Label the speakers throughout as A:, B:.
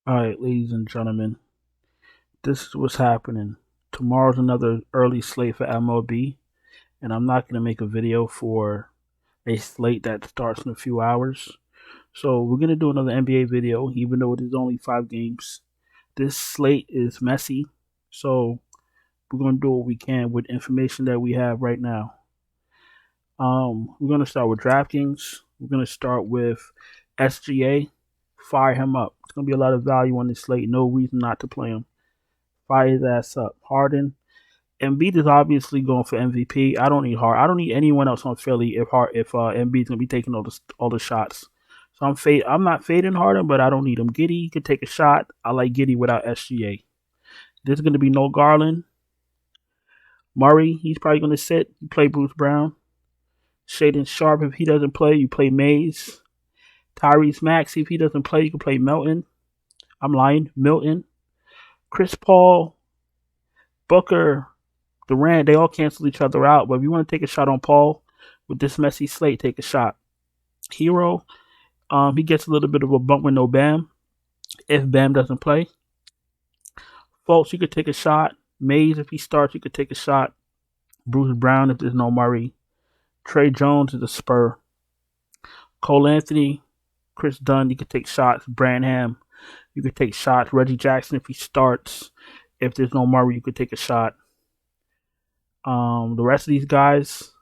A: All right, ladies and gentlemen, this is what's happening. Tomorrow's another early slate for MLB, and I'm not going to make a video for a slate that starts in a few hours. So we're going to do another NBA video, even though it is only 5 games. This slate is messy, so we're going to do what we can with information that we have right now. We're going to start with DraftKings. We're going to start with SGA. Fire him up. It's going to be a lot of value on this slate. No reason not to play him. Fire his ass up. Harden. Embiid is obviously going for MVP. I don't need Harden. I don't need anyone else on Philly if Embiid's gonna be taking all the shots. So I'm not fading Harden, but I don't need him. Giddey could take a shot. I like Giddey without SGA. There's gonna be no Garland. Murray, he's probably gonna sit. You play Bruce Brown. Shaden Sharp, if he doesn't play, you play Mays. Tyrese Maxey, if he doesn't play, you can play Milton. I'm lying, Milton. Chris Paul, Booker, Durant, they all cancel each other out. But if you want to take a shot on Paul with this messy slate, take a shot. Hero, he gets a little bit of a bump with no Bam. If Bam doesn't play. Fultz, you could take a shot. Mays, if he starts, you could take a shot. Bruce Brown, if there's no Murray. Trey Jones is a Spur. Cole Anthony, Chris Dunn, you could take shots. Branham, you could take shots. Reggie Jackson, if he starts. If there's no Murray, you could take a shot. The rest of these guys,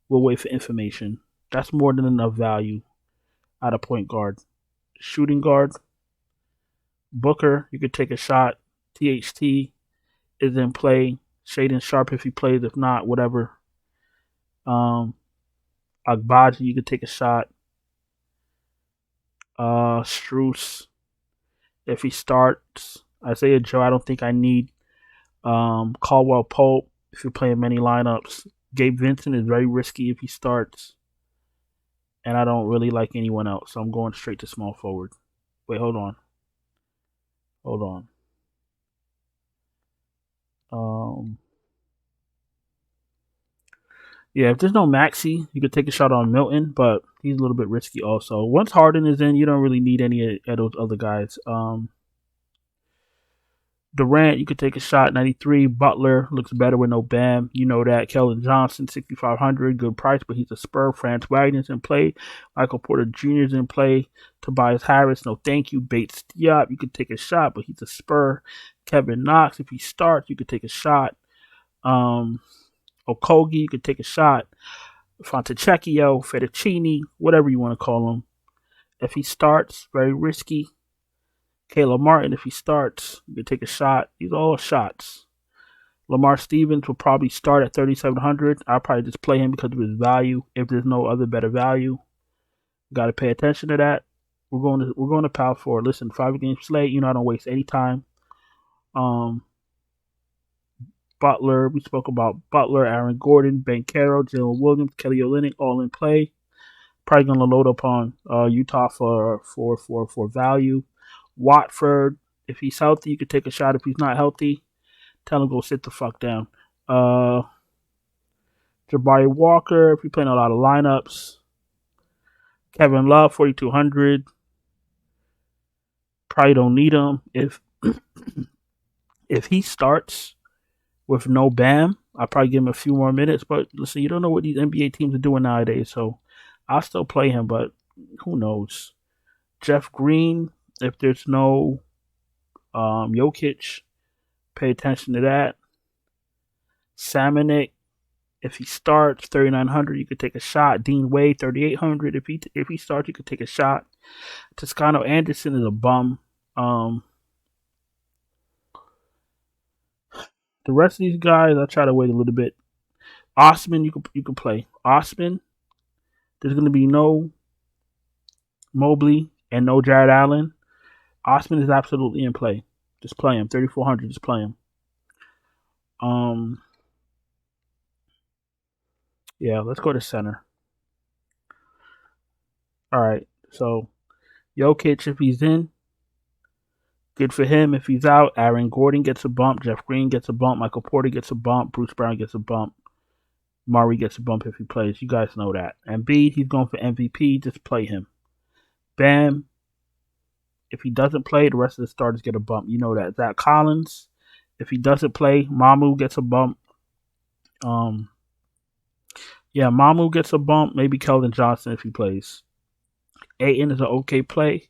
A: we'll wait for information. That's more than enough value at a point guard. Shooting guard, Booker, you could take a shot. THT is in play. Shaden Sharp if he plays. If not, whatever. Agbaji, you could take a shot. Strus, if he starts. Isaiah Joe, I don't think I need. Caldwell Pope, if you're playing many lineups. Gabe Vincent is very risky if he starts. And I don't really like anyone else, so I'm going straight to small forward. Wait, hold on. Yeah, if there's no Maxey, you could take a shot on Milton, but he's a little bit risky also. Once Harden is in, you don't really need any of those other guys. Durant, you could take a shot. 93. Butler looks better with no Bam. You know that. Keldon Johnson, 6,500. Good price, but he's a Spur. Franz Wagner's in play. Michael Porter Jr.'s in play. Tobias Harris, no thank you. Bates Diop, you could take a shot, but he's a Spur. Kevin Knox, if he starts, you could take a shot. Okogie, you could take a shot. Fontecchio, Fettuccini, whatever you want to call him. If he starts, very risky. Caleb Martin, if he starts, you can take a shot. These are all shots. Lamar Stevens will probably start at 3,700. I'll probably just play him because of his value. If there's no other better value, got to pay attention to that. We're going to power forward. Listen, 5-game slate. You know I don't waste any time. Butler, we spoke about Butler, Aaron Gordon, Banchero, Jalen Williams, Kelly Olynyk, all in play. Probably going to load up on Utah for value. Watford, if he's healthy, you could take a shot. If he's not healthy, tell him go sit the fuck down. Jabari Walker, if you're playing a lot of lineups. Kevin Love, 4,200. Probably don't need him. If he starts with no Bam, I'll probably give him a few more minutes. But listen, you don't know what these NBA teams are doing nowadays, so I'll still play him, but who knows? Jeff Green, if there's no Jokic, pay attention to that. Samanik, if he starts, 3,900, you could take a shot. Dean Wade, 3,800. If he starts, you could take a shot. Toscano Anderson is a bum. The rest of these guys, I'll try to wait a little bit. Osman, you could play. Osman, there's going to be no Mobley and no Jared Allen. Osman is absolutely in play. Just play him. 3,400, just play him. Yeah, let's go to center. All right, so Jokic, if he's in, good for him. If he's out, Aaron Gordon gets a bump. Jeff Green gets a bump. Michael Porter gets a bump. Bruce Brown gets a bump. Murray gets a bump if he plays. You guys know that. Embiid, he's going for MVP. Just play him. Bam, If he doesn't play, the rest of the starters get a bump. You know that. Zach Collins, if he doesn't play, Mamu gets a bump. Yeah, Mamu gets a bump. Maybe Keldon Johnson if he plays. Ayton is an okay play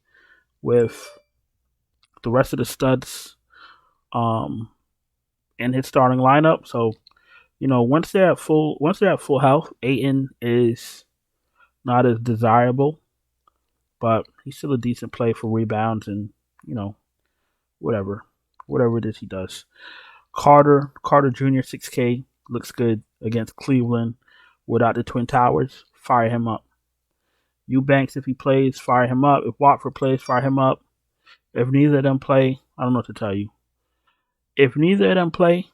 A: with the rest of the studs in his starting lineup. So, once they're at full health, Ayton is not as desirable, but he's still a decent play for rebounds and whatever it is he does. Carter Jr. 6K looks good against Cleveland without the Twin Towers. Fire him up. Eubanks, if he plays, fire him up. If Watford plays, fire him up. If neither of them play, I don't know what to tell you. If neither of them play,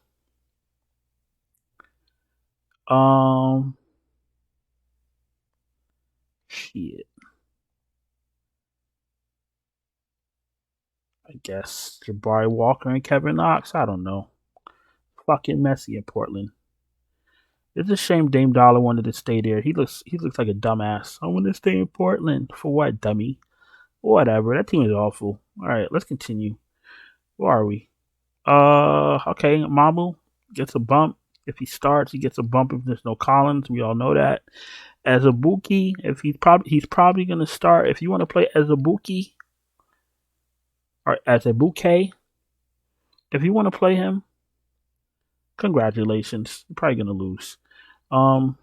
A: shit. I guess Jabari Walker and Kevin Knox. I don't know. Fucking messy in Portland. It's a shame Dame Dollar wanted to stay there. He looks like a dumbass. I want to stay in Portland. For what, dummy? Whatever. That team is awful. All right, let's continue. Where are we? Okay. Mamu gets a bump. If he starts, he gets a bump if there's no Collins. We all know that. As a Buki, if he's probably gonna start. If you want to play as a Buki or as a Bouquet, if you want to play him, congratulations. You're probably gonna lose. Don't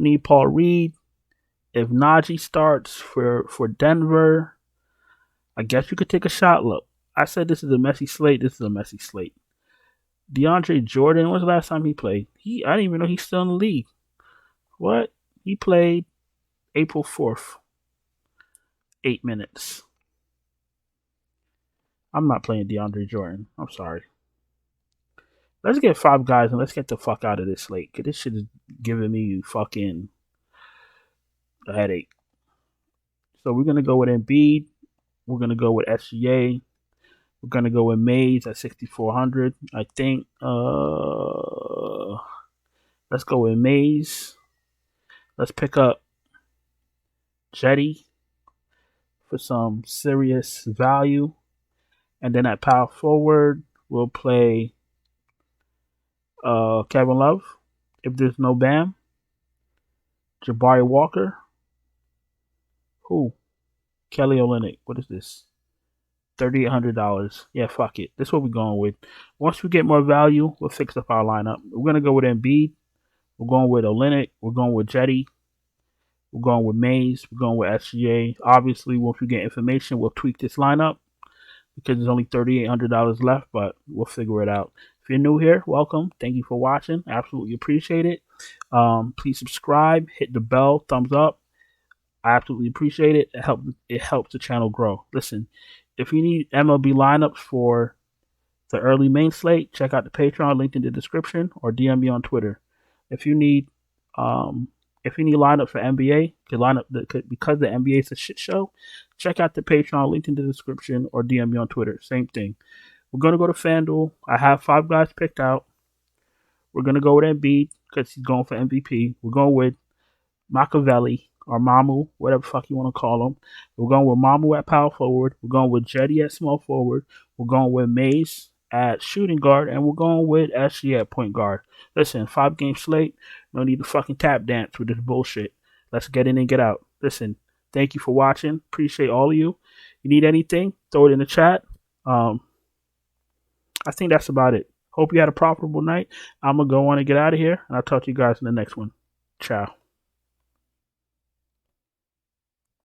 A: need Paul Reed. If Najee starts for Denver, I guess you could take a shot. Look, I said this is a messy slate. This is a messy slate. DeAndre Jordan, when's the last time he played? I didn't even know he's still in the league. What? He played April 4th. 8 minutes. I'm not playing DeAndre Jordan. I'm sorry. Let's get 5 guys and let's get the fuck out of this slate. Because this shit is giving me fucking a headache. So we're going to go with Embiid. We're going to go with SGA. We're going to go with Mays at 6,400. I think. Let's go with Mays. Let's pick up Jetty for some serious value. And then at power forward, we'll play Kevin Love. If there's no Bam. Jabari Walker. Who? Kelly Olynyk. What is this? $3,800. Yeah, fuck it. This is what we're going with. Once we get more value, we'll fix up our lineup. We're going to go with Embiid. We're going with Olynyk. We're going with Jetty. We're going with Mays. We're going with SGA. Obviously, once we get information, we'll tweak this lineup because there's only $3,800 left, but we'll figure it out. If you're new here, welcome. Thank you for watching. Absolutely appreciate it. Please subscribe. Hit the bell. Thumbs up. I absolutely appreciate it. It helps the channel grow. Listen, if you need MLB lineups for the early main slate, check out the Patreon link in the description or DM me on Twitter. If you need lineups for NBA, because the NBA is a shit show, check out the Patreon link in the description or DM me on Twitter. Same thing. We're gonna go to FanDuel. I have 5 guys picked out. We're gonna go with Embiid because he's going for MVP. We're going with Machiavelli or Mamu, whatever the fuck you want to call him. We're going with Mamu at power forward. We're going with Jetty at small forward. We're going with Mays at shooting guard. And we're going with SG at point guard. Listen, 5-game slate. No need to fucking tap dance with this bullshit. Let's get in and get out. Listen, thank you for watching. Appreciate all of you. You need anything, throw it in the chat. I think that's about it. Hope you had a profitable night. I'm going to go on and get out of here. And I'll talk to you guys in the next one. Ciao.